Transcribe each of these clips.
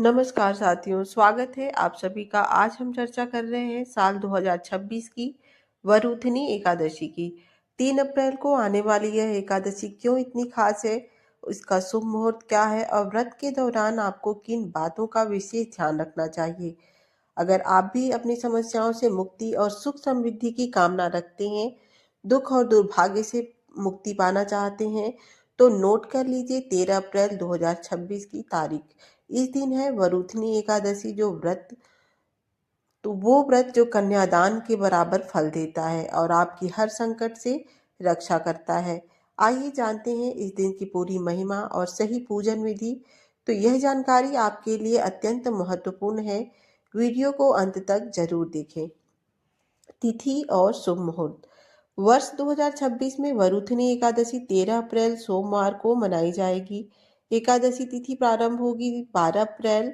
नमस्कार साथियों, स्वागत है आप सभी का। आज हम चर्चा कर रहे हैं साल 2026 की वरुथनी एकादशी की। 3 अप्रैल को आने वाली यह एकादशी क्यों इतनी खास है, इसका शुभ मुहूर्त क्या है और व्रत के दौरान आपको किन बातों का विशेष ध्यान रखना चाहिए। अगर आप भी अपनी समस्याओं से मुक्ति और सुख समृद्धि की कामना रखते हैं, दुख और दुर्भाग्य से मुक्ति पाना चाहते हैं, तो नोट कर लीजिए 13 अप्रैल 2026 की तारीख। इस दिन है वरुथनी एकादशी, वो व्रत जो कन्यादान के बराबर फल देता है और आपकी हर संकट से रक्षा करता है। आइए जानते हैं इस दिन की पूरी महिमा और सही पूजन विधि। तो यह जानकारी आपके लिए अत्यंत महत्वपूर्ण है, वीडियो को अंत तक जरूर देखें। तिथि और शुभ मुहूर्त। वर्ष 2026 में वरुथनी एकादशी 13 अप्रैल सोमवार को मनाई जाएगी। एकादशी तिथि प्रारंभ होगी 12 अप्रैल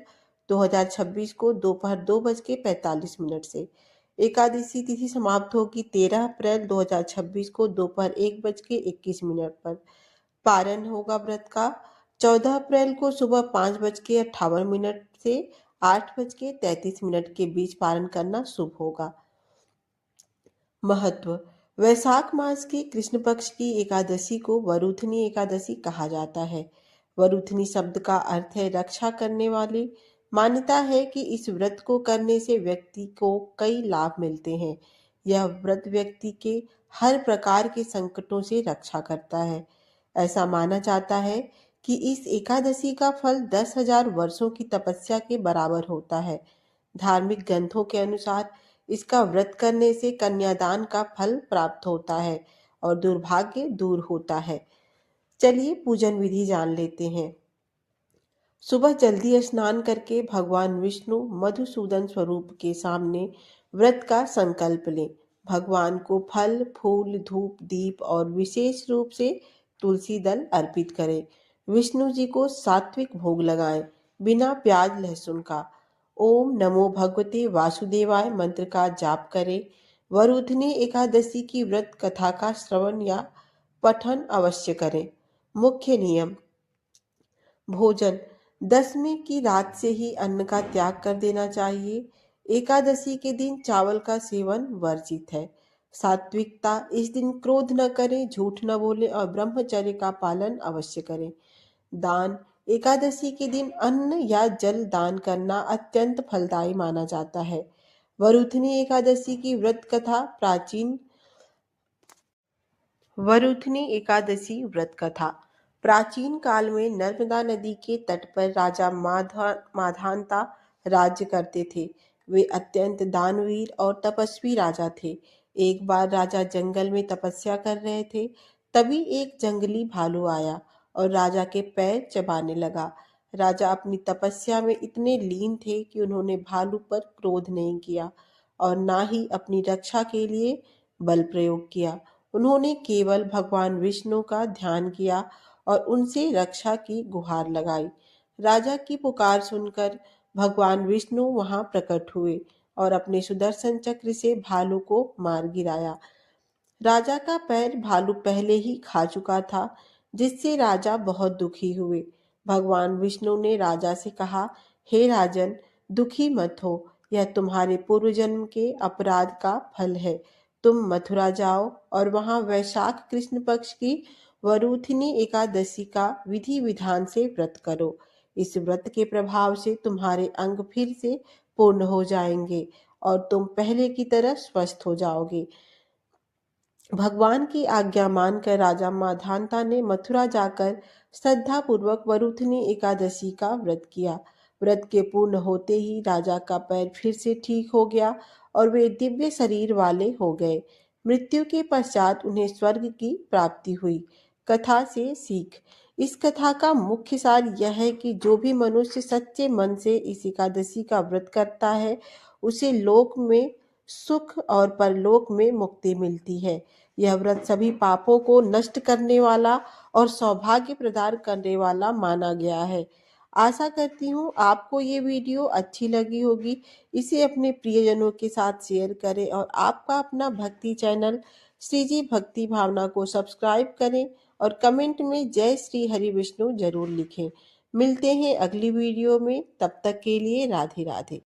2026 को दोपहर 2:45 से। एकादशी तिथि समाप्त होगी 13 अप्रैल 2026 को दोपहर 1:21 पर। पारण होगा व्रत का 14 अप्रैल को सुबह 5:58 से 8:33 के बीच पारण करना शुभ होगा। महत्व। वैशाख मास की कृष्ण पक्ष की एकादशी को वरुथनी एकादशी कहा जाता है। वरुथनी शब्द का अर्थ है रक्षा करने वाली। मान्यता है कि इस व्रत को करने से व्यक्ति को कई लाभ मिलते हैं। यह व्रत व्यक्ति के हर प्रकार के संकटों से रक्षा करता है। ऐसा माना जाता है कि इस एकादशी का फल 10,000 वर्षों की तपस्या के बराबर होता है। धार्मिक ग्रंथों के अनुसार इसका व्रत करने से कन्यादान का फल प्राप्त होता है और दुर्भाग्य दूर होता है। चलिए पूजन विधि जान लेते हैं। सुबह जल्दी स्नान करके भगवान विष्णु मधुसूदन स्वरूप के सामने व्रत का संकल्प लें। भगवान को फल, फूल, धूप, दीप और विशेष रूप से तुलसी दल अर्पित करें। विष्णु जी को सात्विक भोग लगाएं, बिना प्याज लहसुन का। ओम नमो भगवते वासुदेवाय मंत्र का जाप करें। वरुथनी एकादशी की व्रत कथा का श्रवण या पठन अवश्य करें। मुख्य नियम। भोजन। दसवीं की रात से ही अन्न का त्याग कर देना चाहिए। एकादशी के दिन चावल का सेवन वर्जित है। सात्विकता। इस दिन क्रोध न करें, झूठ न बोलें और ब्रह्मचर्य का पालन अवश्य करें। दान। एकादशी के दिन अन्न या जल दान करना अत्यंत फलदायी माना जाता है। वरुथनी एकादशी की व्रत कथा प्राचीन। वरुथनी एकादशी व्रत कथा। प्राचीन काल में नर्मदा नदी के तट पर राजा माधानता राज्य करते थे। वे अत्यंत दानवीर और तपस्वी राजा थे। एक बार राजा जंगल में तपस्या कर रहे थे, तभी एक जंगली भालू आया और राजा के पैर चबाने लगा। राजा अपनी तपस्या में इतने लीन थे कि उन्होंने भालू पर क्रोध नहीं किया और ना ही अपनी रक्षा के लिए बल प्रयोग किया। उन्होंने केवल भगवान विष्णु का ध्यान किया और उनसे रक्षा की गुहार लगाई। राजा की पुकार सुनकर भगवान विष्णु वहां प्रकट हुए और अपने सुदर्शन चक्र से भालू को मार गिराया। राजा का पैर भालू पहले ही खा चुका था, जिससे राजा बहुत दुखी हुए। भगवान विष्णु ने राजा से कहा, हे राजन, दुखी मत हो, यह तुम्हारे पूर्व जन्म के अपराध का फल है। तुम मथुरा जाओ और वहां वैशाख कृष्ण पक्ष की वरुथनी एकादशी का विधि विधान से व्रत करो। इस व्रत के प्रभाव से तुम्हारे अंग फिर से पूर्ण हो जाएंगे और तुम पहले की तरह स्वस्थ हो जाओगे। भगवान की आज्ञा मानकर राजा माधानता ने मथुरा जाकर श्रद्धा पूर्वक वरुथनी एकादशी का व्रत किया। व्रत के पूर्ण होते ही राजा का पैर फिर से ठीक हो गया और वे दिव्य शरीर वाले हो गए। मृत्यु के पश्चात उन्हें स्वर्ग की प्राप्ति हुई। कथा से सीख। इस कथा का मुख्य सार यह है कि जो भी मनुष्य सच्चे मन से इस एकादशी का व्रत करता है, उसे लोक में सुख और परलोक में मुक्ति मिलती है। यह व्रत सभी पापों को नष्ट करने वाला और सौभाग्य प्रदान करने वाला माना गया है। आशा करती हूँ आपको ये वीडियो अच्छी लगी होगी। इसे अपने प्रियजनों के साथ शेयर करें और आपका अपना भक्ति चैनल श्री जी भक्ति भावना को सब्सक्राइब करें और कमेंट में जय श्री हरि विष्णु जरूर लिखें। मिलते हैं अगली वीडियो में, तब तक के लिए राधे राधे।